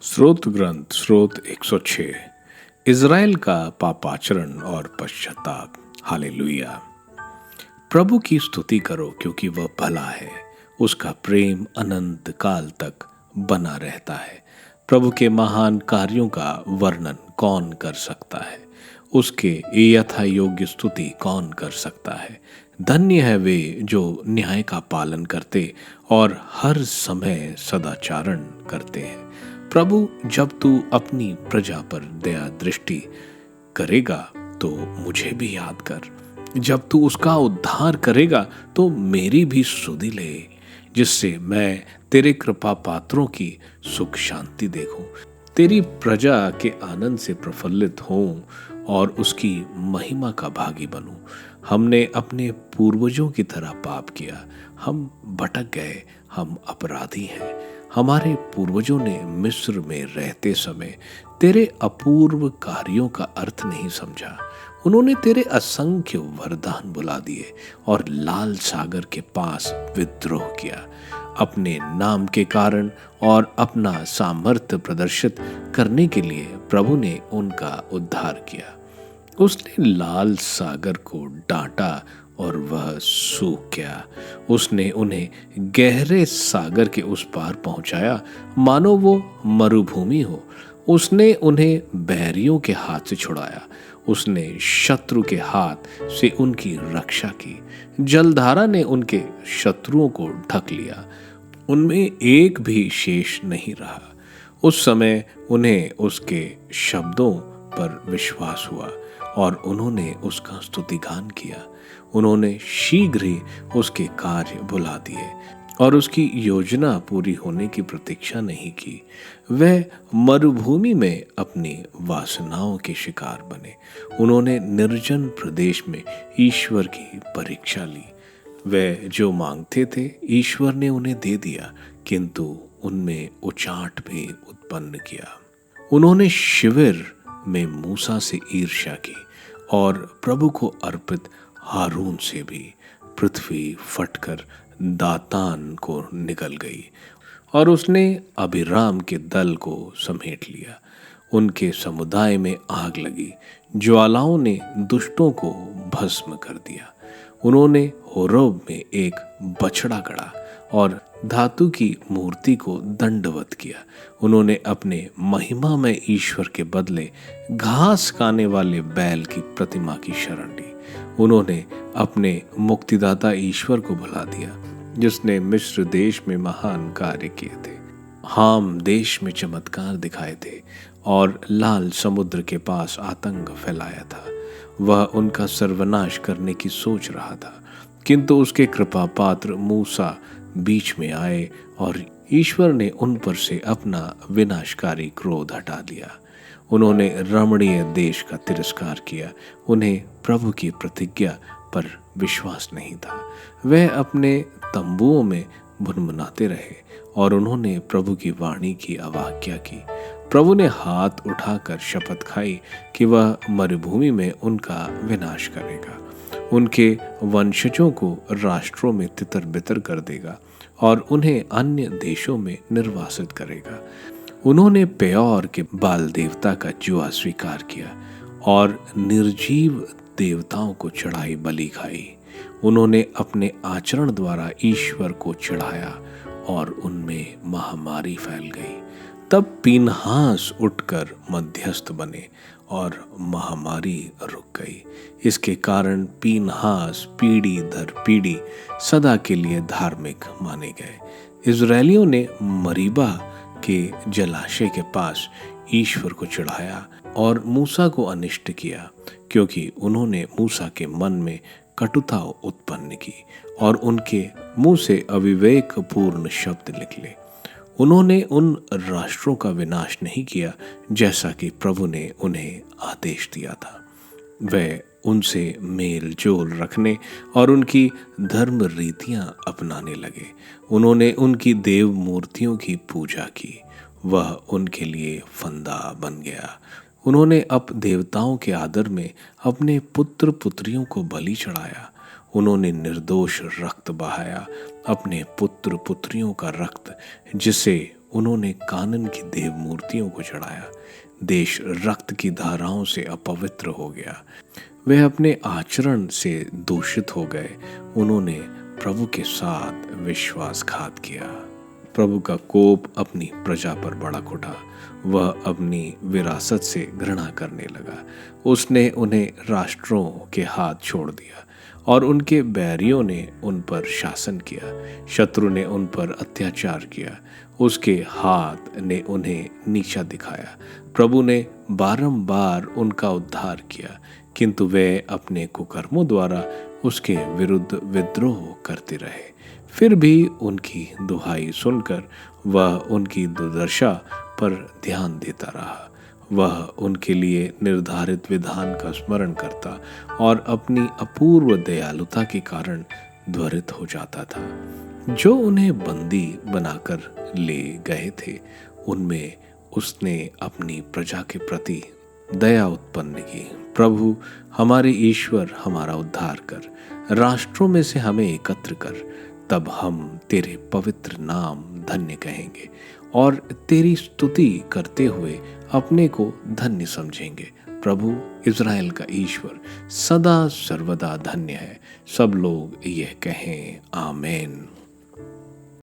स्रोत ग्रंथ स्रोत 106। इज़राइल का पापाचरण और पश्चाताप। हालेलुया। प्रभु की स्तुति करो क्योंकि वह भला है, उसका प्रेम अनंत काल तक बना रहता है। प्रभु के महान कार्यों का वर्णन कौन कर सकता है, उसके यथा योग्य स्तुति कौन कर सकता है। धन्य है वे जो न्याय का पालन करते और हर समय सदाचारण करते हैं। प्रभु, जब तू अपनी प्रजा पर दया दृष्टि करेगा तो मुझे भी याद कर। जब तू उसका उद्धार करेगा तो मेरी भी सुधि ले, जिससे मैं तेरे कृपा पात्रों की सुख शांति देखूं, तेरी प्रजा के आनंद से प्रफुल्लित होऊं और उसकी महिमा का भागी बनूं। हमने अपने पूर्वजों की तरह पाप किया, हम भटक गए, हम अपराधी हैं। हमारे पूर्वजों ने मिस्र में रहते समय तेरे अपूर्व कार्यों का अर्थ नहीं समझा। उन्होंने तेरे असंख्य वरदान बुला दिए और लाल सागर के पास विद्रोह किया। अपने नाम के कारण और अपना सामर्थ्य प्रदर्शित करने के लिए प्रभु ने उनका उद्धार किया। उसने लाल सागर को डांटा और वह सूख गया। उसने उन्हें गहरे सागर के उस पार पहुंचाया, मानो वो मरुभूमि हो। उसने उन्हें बैरियों के हाथ से छुड़ाया, उसने शत्रु के हाथ से उनकी रक्षा की। जलधारा ने उनके शत्रुओं को ढक लिया, उनमें एक भी शेष नहीं रहा। उस समय उन्हें उसके शब्दों पर विश्वास हुआ और उन्होंने उसका स्तुतिगान किया। उन्होंने शीघ्र ही उसके कार्य भुला दिए और उसकी योजना पूरी होने की प्रतीक्षा नहीं की। वह मरुभूमि में अपनी वासनाओं के शिकार बने। उन्होंने निर्जन प्रदेश में ईश्वर की परीक्षा ली। वह जो मांगते थे ईश्वर ने उन्हें दे दिया, किंतु उनमें उचाट भी उत्पन्न किया। उन्होंने शिविर में मूसा से ईर्ष्या की और प्रभु को अर्पित हारून से भी। पृथ्वी फटकर दातान को निकल गई और उसने अभिराम के दल को समेट लिया। उनके समुदाय में आग लगी, ज्वालाओं ने दुष्टों को भस्म कर दिया। उन्होंने होरेब में एक बछड़ा गढ़ा और धातु की मूर्ति को दंडवत किया। उन्होंने अपने महिमा में ईश्वर के बदले घास खाने वाले बैल की प्रतिमा की शरण ली। उन्होंने अपने मुक्तिदाता ईश्वर को भुला दिया, जिसने मिस्र देश में महान कार्य किए थे, हाम देश में चमत्कार दिखाए थे और लाल समुद्र के पास आतंक फैलाया था। वह उनका सर्वनाश करने की सोच रहा था, किंतु उसके कृपा पात्र मूसा बीच में आए और ईश्वर ने उन पर से अपना विनाशकारी क्रोध हटा दिया। उन्होंने रमणीय देश का तिरस्कार किया, उन्हें प्रभु की प्रतिज्ञा पर विश्वास नहीं था। वह अपने तंबुओं में भुनभुनाते रहे और उन्होंने प्रभु की वाणी की अवज्ञा की। प्रभु ने हाथ उठाकर शपथ खाई कि वह मरुभूमि में उनका विनाश करेगा, उनके वंशजों को राष्ट्रों में तितर बितर कर देगा और उन्हें अन्य देशों में निर्वासित करेगा। उन्होंने पेयोर के बाल देवता का जुआ स्वीकार किया और निर्जीव देवताओं को चढ़ाई बलि खाई। उन्होंने अपने आचरण द्वारा ईश्वर को चिढ़ाया और उनमें महामारी फैल गई। तब पीनहास उठकर मध्यस्थ बने और महामारी रुक गई। इसके कारण पीनहास पीढ़ी दर पीढ़ी सदा के लिए धार्मिक माने गए। इजरायलियों ने मरीबा के जलाशय के पास ईश्वर को चिढ़ाया और मूसा को अनिष्ट किया, क्योंकि उन्होंने मूसा के मन में कटुता उत्पन्न की और उनके मुंह से अविवेक पूर्ण शब्द निकले। उन्होंने उन राष्ट्रों का विनाश नहीं किया जैसा कि प्रभु ने उन्हें आदेश दिया था। वे उनसे मेल जोल रखने और उनकी धर्म रीतियां अपनाने लगे। उन्होंने उनकी देव मूर्तियों की पूजा की, वह उनके लिए फंदा बन गया। उन्होंने अप देवताओं के आदर में अपने पुत्र पुत्रियों को बलि चढ़ाया। उन्होंने निर्दोष रक्त बहाया, अपने पुत्र पुत्रियों का रक्त, जिसे उन्होंने कानन की देव मूर्तियों को चढ़ाया। देश रक्त की धाराओं से अपवित्र हो गया। वे अपने आचरण से दूषित हो गए। उन्होंने प्रभु के साथ विश्वासघात किया। प्रभु का कोप अपनी प्रजा पर भड़क उठा। वह अपनी विरासत से घृणा करने लगा। उसने उन्हें राष्ट्रों के हाथ छोड़ दिया और उनके बैरियों ने उन पर शासन किया। शत्रु ने उन पर अत्याचार किया। उसके हाथ ने उन्हें नीचा दिखाया। प्रभु ने बारंबार उनका उद्धार किया, किंतु वे अपने कुकर्मों द्वारा उसके विरुद्ध विद्रोह करते रहे। फिर भी उनकी दुहाई सुनकर वह उनकी दुर्दशा पर ध्यान देता रहा। वह उनके लिए निर्धारित विधान का स्मरण करता और अपनी अपूर्व दयालुता के कारण त्वरित हो जाता था। जो उन्हें बंदी बनाकर ले गए थे, उनमें उसने अपनी प्रजा के प्रति दया उत्पन्न की। प्रभु हमारे ईश्वर, हमारा उद्धार कर, राष्ट्रों में से हमें एकत्र कर, तब हम तेरे पवित्र नाम धन्य कहेंगे और तेरी स्तुति करते हुए अपने को धन्य समझेंगे। प्रभु इज़राइल का ईश्वर सदा सर्वदा धन्य है। सब लोग यह कहें, आमीन।